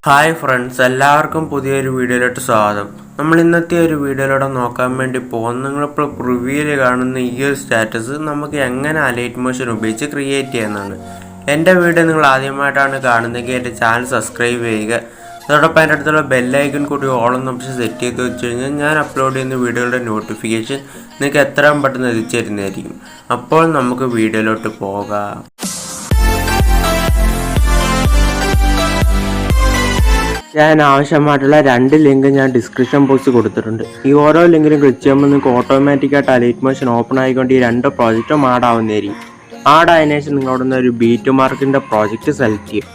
Hi friends, എല്ലാവർക്കും പുതിയൊരു വീഡിയോയിലോട്ട് സ്വാഗതം. നമ്മൾ ഇന്നത്തെ ഒരു വീഡിയോയിലൂടെ നോക്കാൻ വേണ്ടി പോകുന്നത് നിങ്ങളിപ്പോൾ പ്രിവ്യൂവിൽ കാണുന്ന ഈ ഒരു സ്റ്റാറ്റസ് നമുക്ക് എങ്ങനെ അലൈറ്റ് മോഷൻ ഉപയോഗിച്ച് ക്രിയേറ്റ് ചെയ്യുന്നതാണ്. എൻ്റെ വീഡിയോ നിങ്ങൾ ആദ്യമായിട്ടാണ് കാണുന്നതെങ്കിൽ എൻ്റെ ചാനൽ സബ്സ്ക്രൈബ് ചെയ്യുക. അതോടൊപ്പം അതിൻ്റെ അടുത്തുള്ള ബെല്ലൈക്കൺ കൂടി ഓളെന്ന് ഓപ്ഷൻ സെറ്റ് ചെയ്ത് വെച്ച് കഴിഞ്ഞാൽ ഞാൻ അപ്ലോഡ് ചെയ്യുന്ന വീഡിയോയുടെ നോട്ടിഫിക്കേഷൻ നിങ്ങൾക്ക് എത്രയും പെട്ടെന്ന് എത്തിച്ചേരുന്നതായിരിക്കും. അപ്പോൾ നമുക്ക് വീഡിയോയിലോട്ട് പോകാം. ഞാൻ ആവശ്യമായിട്ടുള്ള 2 ലിങ്ക് ഞാൻ ഡിസ്ക്രിപ്ഷൻ ബോക്സിൽ കൊടുത്തിട്ടുണ്ട്. ഈ ഓരോ ലിങ്കിലും ക്ലിക്ക് ചെയ്യുമ്പോൾ നിങ്ങൾക്ക് ഓട്ടോമാറ്റിക്കായിട്ട് അലൈറ്റ് മോഷൻ ഓപ്പൺ ആയിക്കൊണ്ട് ഈ 2 പ്രോജക്റ്റും ആഡ് ആവുന്നതായിരിക്കും. ആഡ് ആയതിനു ശേഷം നിങ്ങളോട് ഒരു ബീറ്റ് മാർക്കിൻ്റെ പ്രോജക്റ്റ് സെലക്ട് ചെയ്യും.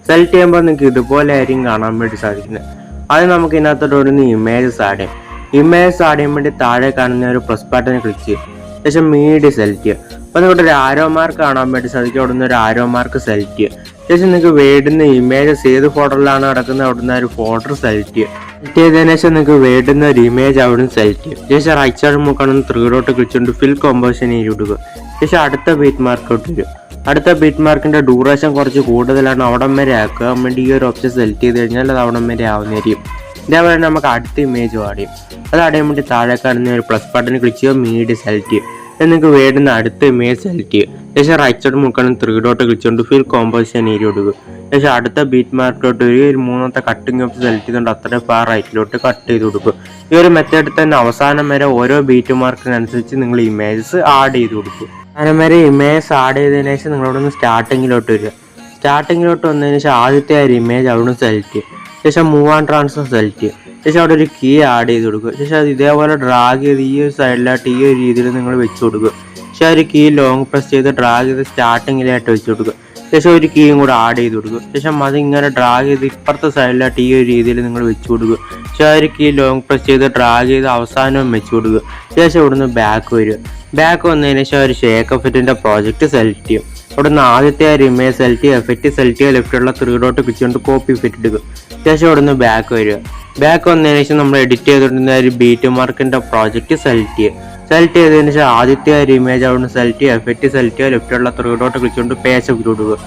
സെലക്ട് ചെയ്യുമ്പോൾ നിങ്ങൾക്ക് ഇതുപോലെ ആയിരിക്കും കാണാൻ വേണ്ടി സാധിക്കുന്നത്. അത് നമുക്ക് ഇതിനകത്തോട്ട് ഒരു ഇമേജസ് ആഡ് ചെയ്യും. ഇമേജസ് ആഡ് ചെയ്യാൻ വേണ്ടി താഴെ കാണുന്ന ഒരു പ്ലസ് ബട്ടൺ ക്ലിക്ക് ചെയ്യും. ശേഷം മീഡിയ സെലക്ട് ചെയ്യുക. അപ്പോൾ നിങ്ങൾക്ക് ഒരു ആരോ മാർക്ക് കാണാൻ വേണ്ടി സാധിക്കും. അവിടെ ഒരു ആരോ മാർക്ക് സെലക്ട് ചെയ്യുക. ശേഷം നിങ്ങൾക്ക് വേണ്ടുന്ന ഇമേജസ് ഏത് ഫോൾഡറിലാണ് കിടക്കുന്നത് അവിടുന്ന് ഒരു ഫോൾഡർ സെലക്ട് ചെയ്യുക. സെലക്ട് ചെയ്തതിനു ശേഷം നിങ്ങൾക്ക് വേണ്ടുന്ന ഒരു ഇമേജ് അവിടെ സെലക്ട് ചെയ്യും. ശേഷം റൈറ്റ് സൈഡ് നോക്കുകയാണെങ്കിൽ 3 ഡോട്ട് ക്ലിച്ചുകൊണ്ട് ഫിൽ കോമ്പോസിഷൻ ഇടുക. ശേഷം അടുത്ത ബീറ്റ് മാർക്കോട്ട് വരും. അടുത്ത ബീറ്റ് മാർക്കിന്റെ ഡ്യൂറേഷൻ കുറച്ച് കൂടുതലാണ്, അവിടം വരെ ആക്കാൻ വേണ്ടി ഈ ഒരു ഓപ്ഷൻ സെലക്ട് ചെയ്ത് കഴിഞ്ഞാൽ അത് അവിടം വരെ ആവുന്നതായിരിക്കും. ഇതേപോലെ നമുക്ക് അടുത്ത ഇമേജ് ആഡ് ചെയ്യും. അത് ആഡ് ചെയ്യാൻ വേണ്ടി താഴെ കാണുന്ന ഒരു പ്ലസ് ബട്ടൺ ക്ലിക്ക് ചെയ്യുക, മീഡിയ സെലക്ട് ചെയ്യും. നിങ്ങൾക്ക് വേണ്ടുന്ന അടുത്ത ഇമേജ് സെലക്ട് ചെയ്യുക. ശേഷം റൈറ്റ് സൈഡ് നോക്കുകയാണെങ്കിൽ 3 ഡോട്ട് ക്ലിച്ചുകൊണ്ട് ഫിൽ കോമ്പോസിഷൻ ഇടുക. ശേഷം അടുത്ത ബീറ്റ് മാർക്കിലോട്ട് ഒരു 3ാമത്തെ കട്ടിങ് ഓപ്ഷൻ സെലക്ട് ചെയ്തുകൊണ്ട് അത്രയും ഫാർ റൈറ്റിലോട്ട് കട്ട് ചെയ്ത് കൊടുക്കുക. ഈ ഒരു മെത്തേഡിൽ തന്നെ അവസാനം വരെ ഓരോ ബീറ്റ് മാർക്കിനനുസരിച്ച് നിങ്ങൾ ഇമേജസ് ആഡ് ചെയ്ത് കൊടുക്കും. അവസാനം വരെ ഇമേജസ് ആഡ് ചെയ്തതിനു ശേഷം നിങ്ങളോടൊന്ന് സ്റ്റാർട്ടിങ്ങിലോട്ട് വരിക. സ്റ്റാർട്ടിങ്ങിലോട്ട് വന്നതിന് ശേഷം ആദ്യത്തെ ഒരു ഇമേജ് അവിടെ സെലക്ട് ചെയ്യുക. ശേഷം മൂവ് ആൻഡ് ട്രാൻസ്ഫർ സെലക്ട് ചെയ്യുക. ശേഷം അവിടെ ഒരു കീ ആഡ് ചെയ്ത് കൊടുക്കുക. ശേഷം അത് ഇതേപോലെ ഡ്രാഗ് ചെയ്ത് ഈ ഒരു സൈഡിലായിട്ട് ഈ ഒരു രീതിയിൽ നിങ്ങൾ വെച്ച് കൊടുക്കുക. ശേഷം ഒരു കീ ലോങ് പ്രസ് ചെയ്ത് ഡ്രാഗ് ചെയ്ത് സ്റ്റാർട്ടിങ്ങിലായിട്ട് വെച്ച് കൊടുക്കുക. ശേഷം ഒരു കീയും കൂടെ ആഡ് ചെയ്ത് കൊടുക്കുക. ശേഷം അത് ഇങ്ങനെ ഡ്രാഗ് ചെയ്ത് ഇപ്പുറത്തെ സൈഡിലായിട്ട് ഈ ഒരു രീതിയിൽ നിങ്ങൾ വെച്ച് കൊടുക്കുക. ശേഷം ഒരു കീ ലോങ് പ്രസ് ചെയ്ത് ഡ്രാഗ് ചെയ്ത് അവസാനവും വെച്ച് കൊടുക്കുക. ശേഷം ഇവിടുന്ന് ബാക്ക് വരിക. ബാക്ക് വന്നതിന് ശേഷം ഒരു ഷേക്ക് എഫക്റ്റിന്റെ പ്രോജക്റ്റ് സെലക്ട് ചെയ്യും. ഇവിടുന്ന് ആദ്യത്തെ ഒരു ഇമേജ് സെലക്ട് ചെയ്യുക, എഫക്റ്റ് സെലക്ട് ചെയ്യുക, ലെഫ്റ്റുള്ള 3 ഡോട്ട് പിടിച്ചുകൊണ്ട് കോപ്പി ഇഫക്റ്റ് എടുക്കുക. ശേഷം ഇവിടുന്ന് ബാക്ക് വരിക. ബാക്ക് വന്നതിന് ശേഷം നമ്മൾ എഡിറ്റ് ചെയ്തിട്ടുള്ള ഒരു ബീറ്റ് മാർക്കിന്റെ പ്രോജക്റ്റ് സെലക്ട് ചെയ്യുക. സെലക്ട് ചെയ്തതിന് ശേഷം ആദ്യത്തെ ഒരു ഇമേജ് അവിടുന്ന് സെലക്ട് ചെയ്യുക, എഫക്റ്റ് സെലക്ട് ചെയ്യുക, ലെഫ്റ്റുള്ള 3 ഡോട്ട് ക്ലിച്ചുകൊണ്ട് പേജ് എഫക്റ്റ് കൊടുക്കുക.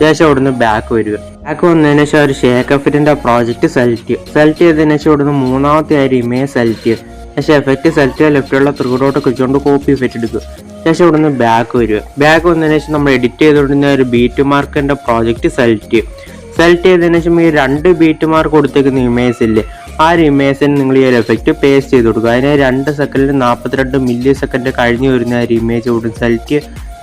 ശേഷം ഇവിടുന്ന് ബാക്ക് വരിക. ബാക്ക് വന്നതിന് ശേഷം ഒരു ഷേക്ക് എഫക്റ്റിന്റെ പ്രോജക്റ്റ് സെലക്ട് ചെയ്യുക. സെലക്ട് ചെയ്തതിന് ശേഷം ഇവിടുന്ന് 3ാമത്തെ ഒരു ഇമേജ് സെലക്ട് ചെയ്യുക. ശേഷം എഫക്റ്റ് സെലക്ട് ചെയ്യുക, ലെഫ്റ്റുള്ള 3 ഡോട്ട് ക്ലിച്ചുകൊണ്ട് കോപ്പി ഇഫക്റ്റ് എടുക്കുക. ശേഷം ഇവിടുന്ന് ബാക്ക് വരിക. ബാക്ക് വന്നതിന് ശേഷം നമ്മൾ എഡിറ്റ് ചെയ്തിട്ടുള്ള ഒരു ബീറ്റ് മാർക്കിന്റെ പ്രോജക്റ്റ് സെലക്ട് ചെയ്യും. സെലക്ട് ചെയ്തതിനു ശേഷം ഈ 2 ബീറ്റ് മാർക്ക് കൊടുത്തേക്കുന്ന ഇമേജ് ഇല്ലേ, ആ ഒരു ഇമേജിന് നിങ്ങൾ ഈ ഒരു എഫക്റ്റ് പേസ്റ്റ് ചെയ്ത് കൊടുക്കുക. അതിന് 2 സെക്കൻഡിൽ 42 മില്ലി സെക്കൻഡ് കഴിഞ്ഞ് വരുന്ന ഒരു ഇമേജ് ഇവിടെ സെലക്ട്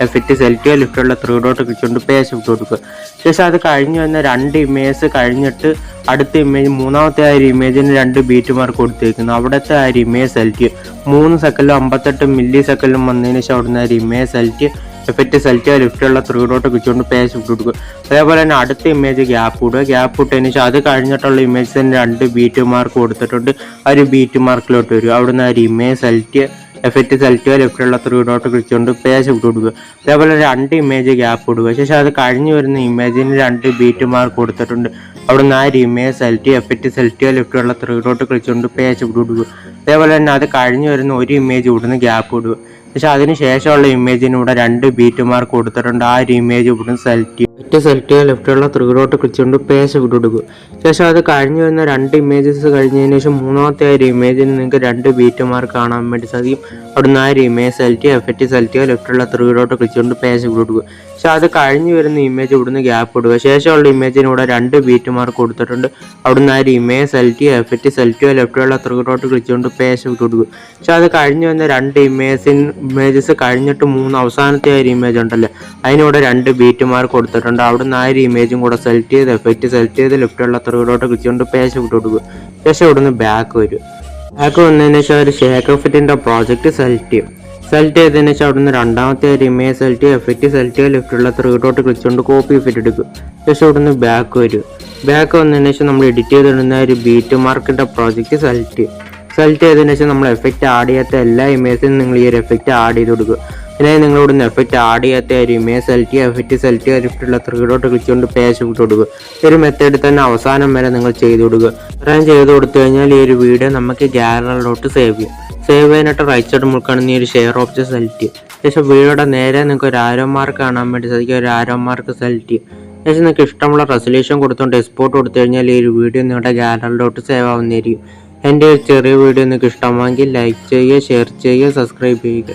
എഫക്റ്റ് സെലക്ട് ചെയ്യുക, ലിഫ്റ്റുള്ള 3 ഡോട്ട് ക്ലിച്ചുകൊണ്ട് പേസ്റ്റ് ഇട്ട് കൊടുക്കുക. ശേഷം അത് കഴിഞ്ഞ് വന്ന 2 ഇമേജ് കഴിഞ്ഞിട്ട് അടുത്ത ഇമേജ് 3ാമത്തെ ആ ഒരു ഇമേജിന് 2 ബീറ്റ് മാർക്ക് കൊടുത്തേക്കുന്നു. അവിടുത്തെ ആ ഒരു ഇമേജ് സെലക്ട് ചെയ്യുക. 3 സെക്കൻഡിലും 58 മില്ലി സെക്കൻഡിലും വന്നതിന് ശേഷം അവിടുന്ന് ഒരു ഇമേജ് സെലക്ട് എഫക്റ്റ് സെലക്ട് ചെയ്യുക, ലിഫ്റ്റുള്ള 3 ഡോട്ട് ക്ലിച്ചുകൊണ്ട് പേസ്റ്റ് ഇട്ട് കൊടുക്കുക. അതേപോലെ തന്നെ അടുത്ത ഇമേജ് ഗ്യാപ്പ് ഇടുക. ഗ്യാപ്പ് ഇട്ടതിന് ശേഷം അത് കഴിഞ്ഞിട്ടുള്ള ഇമേജിന് 2 ബീറ്റ് മാർക്ക് കൊടുത്തിട്ടുണ്ട്. ആ ഒരു ബീറ്റ് മാർക്കിലോട്ട് വരിക. അവിടുന്ന് ആ ഒരു ഇമേജ് സെലക്ട് എഫക്റ്റ് സെലക്ട് ചെയ്യുക, ലെഫ്റ്റുള്ള 3 ഡോട്ട് ക്ലിച്ചുകൊണ്ട് പേസ്റ്റ് ഇട്ട് കൊടുക്കുക. അതേപോലെ 2 ഇമേജ് ഗ്യാപ്പ് ഇടുക. ശേഷം അത് കഴിഞ്ഞ് വരുന്ന ഇമേജിന് 2 ബീറ്റ് മാർക്ക് കൊടുത്തിട്ടുണ്ട്. അവിടുന്ന് ആ ഒരു ഇമേജ് സെലക്ട് എഫക്റ്റ് സെലക്ട് ചെയ്യുക, ലെഫ്റ്റുള്ള 3 ഡോട്ട് ക്ലിച്ചുകൊണ്ട് പേസ്റ്റ് ഇട്ട് കൊടുക്കുക. അതേപോലെ തന്നെ അത് കഴിഞ്ഞ് വരുന്ന ഒരു ഇമേജ് ഇവിടുന്ന് ഗ്യാപ്പ് ഇടുക. പക്ഷെ അതിന് ശേഷമുള്ള ഇമേജിന് ഇവിടെ 2 ബീറ്റ് മാർക്ക് കൊടുത്തിട്ടുണ്ട്. ആ ഒരു ഇമേജ് ഇവിടുന്ന് സെലക്ട് ചെയ്യുക, സെലക്ട് ചെയ്യുക, ലെഫ്റ്റുള്ള 3 ഡോട്ട് ക്ലിച്ചുകൊണ്ട് പേസ്റ്റ് ഇട്ട് കൊടുക്കുക. ശേഷം അത് കഴിഞ്ഞ് വരുന്ന 2 ഇമേജസ് കഴിഞ്ഞതിന് ശേഷം 3ാമത്തെ ഒരു ഇമേജിന് നിങ്ങൾക്ക് 2 ബീറ്റ് മാർക്ക് കാണാൻ വേണ്ടി സാധിക്കും. അവിടുന്ന് ആ ഒരു ഇമേജ് സെലക്ട് ചെയ്യുക, എഫക്റ്റ് സെലക്ട് ചെയ്യുക, ലെഫ്റ്റുള്ള 3 ഡോട്ട് ക്ലിച്ചുകൊണ്ട് പേസ്റ്റ് ഇട്ട് കൊടുക്കുക. പക്ഷെ അത് കഴിഞ്ഞ് വരുന്ന ഇമേജ് ഇവിടുന്ന് ഗ്യാപ്പ് ഇടുക. ശേഷമുള്ള ഇമേജിന് ഇവിടെ 2 ബീറ്റ് മാർക്ക് കൊടുത്തിട്ടുണ്ട്. അവിടുന്ന് ആ ഒരു ഇമേജ് സെലക്ട് ചെയ്യുക, എഫക്റ്റ് സെലക്ട് ചെയ്യുക, ലെഫ്റ്റുള്ള 3 ഡോട്ട് ക്ലിച്ചുകൊണ്ട് പേസ്റ്റ് ഇട്ട് കൊടുക്കുക. പക്ഷെ അത് കഴിഞ്ഞ് വന്ന 2 ഇമേജസ് കഴിഞ്ഞിട്ട് അവസാനത്തെ ഒരു ഇമേജ് ഉണ്ടല്ലോ, അതിനിവിടെ 2 ബീറ്റ് മാർക്ക് കൊടുത്തിട്ടുണ്ട്. അവിടുന്ന് ആ ഒരു ഇമേജും കൂടെ സെലക്ട് ചെയ്ത് എഫക്റ്റ് സെലക്ട് ചെയ്ത് ലെഫ്റ്റുള്ള 3 ഡോട്ട് ക്ലിച്ചുകൊണ്ട് പേസ്റ്റ് ഇട്ട് കൊടുക്കുക. ശേഷം ഇവിടുന്ന് ബാക്ക് വരും. ബാക്ക് വന്നതിന് ശേഷം ഒരു ഷേക്ക് എഫക്റ്റിന്റെ പ്രോജക്റ്റ് സെലക്ട് ചെയ്യും. സെലക്ട് ചെയ്തതിന് ശേഷം അവിടുന്ന് 2ാമത്തെ ഒരു ഇമേജ് സെലക്ട് ചെയ്യുക, എഫക്റ്റ് സെലക്ട് ചെയ്യുക, ലെഫ്റ്റുള്ള 3 ഡോട്ട് ക്ലിച്ചുകൊണ്ട് കോപ്പി ഇഫക്റ്റ് എടുക്കുക. ശേഷം ഇവിടുന്ന് ബാക്ക് വരും. ബാക്ക് വന്നതിന് ശേഷം നമ്മൾ എഡിറ്റ് ചെയ്തിടുന്ന ഒരു ബീറ്റ് മാർക്കിന്റെ പ്രോജക്റ്റ് സെലക്ട് ചെയ്യും. സെലക്ട് ചെയ്തതിന് ശേഷം നമ്മൾ എഫക്റ്റ് ആഡ് ചെയ്യാത്ത എല്ലാ ഇമേജിനും നിങ്ങൾ ഈ ഒരു എഫക്റ്റ് ആഡ് ചെയ്ത് കൊടുക്കുക. പിന്നെ നിങ്ങൾ ഇവിടുന്ന് എഫക്റ്റ് ആഡ് ചെയ്യാത്ത ഒരു ഇമേജ് സെലക്ട് ചെയ്യുക, എഫക്റ്റ് സെലക്ട് ചെയ്യുക, ലിഫ്റ്റുള്ള 3 ഡോട്ട് ക്ലിച്ചുകൊണ്ട് പേസ്റ്റ് ഇട്ട് കൊടുക്കുക. ഈ ഒരു മെത്തേഡിൽ തന്നെ അവസാനം വരെ നിങ്ങൾ ചെയ്ത് കൊടുക്കുക. ഇത്രയും ചെയ്ത് കൊടുത്തു കഴിഞ്ഞാൽ ഈ ഒരു വീഡിയോ നമുക്ക് ഗാലറിയിലോട്ട് സേവ് ചെയ്യാം. സേവ് ചെയ്യാനായിട്ട് റൈറ്റ് സൈഡ് മുൾക്കാണ് ഈ ഒരു ഷെയർ ഓപ്ഷൻ സെലക്ട് ചെയ്യുക. ശേഷം വീഡിയോയുടെ നേരെ നിങ്ങൾക്ക് ഒരു ആരോ മാർക്ക് കാണാൻ വേണ്ടി സാധിക്കും. ഒരു ആരോ മാർക്ക് സെലക്ട് ചെയ്യുക. ശേഷം നിങ്ങൾക്ക് ഇഷ്ടമുള്ള റെസൊല്യൂഷൻ കൊടുത്തുകൊണ്ട് എക്സ്പോർട്ട് കൊടുത്തു കഴിഞ്ഞാൽ ഈ ഒരു വീഡിയോ നിങ്ങളുടെ ഗാലറിയിലോട്ട് സേവ് ആവുന്നതായിരിക്കും. എൻ്റെ ഒരു ചെറിയ വീഡിയോ നിങ്ങൾക്ക് ഇഷ്ടമാണെങ്കിൽ ലൈക്ക് ചെയ്യുക, ഷെയർ ചെയ്യുക, സബ്സ്ക്രൈബ് ചെയ്യുക.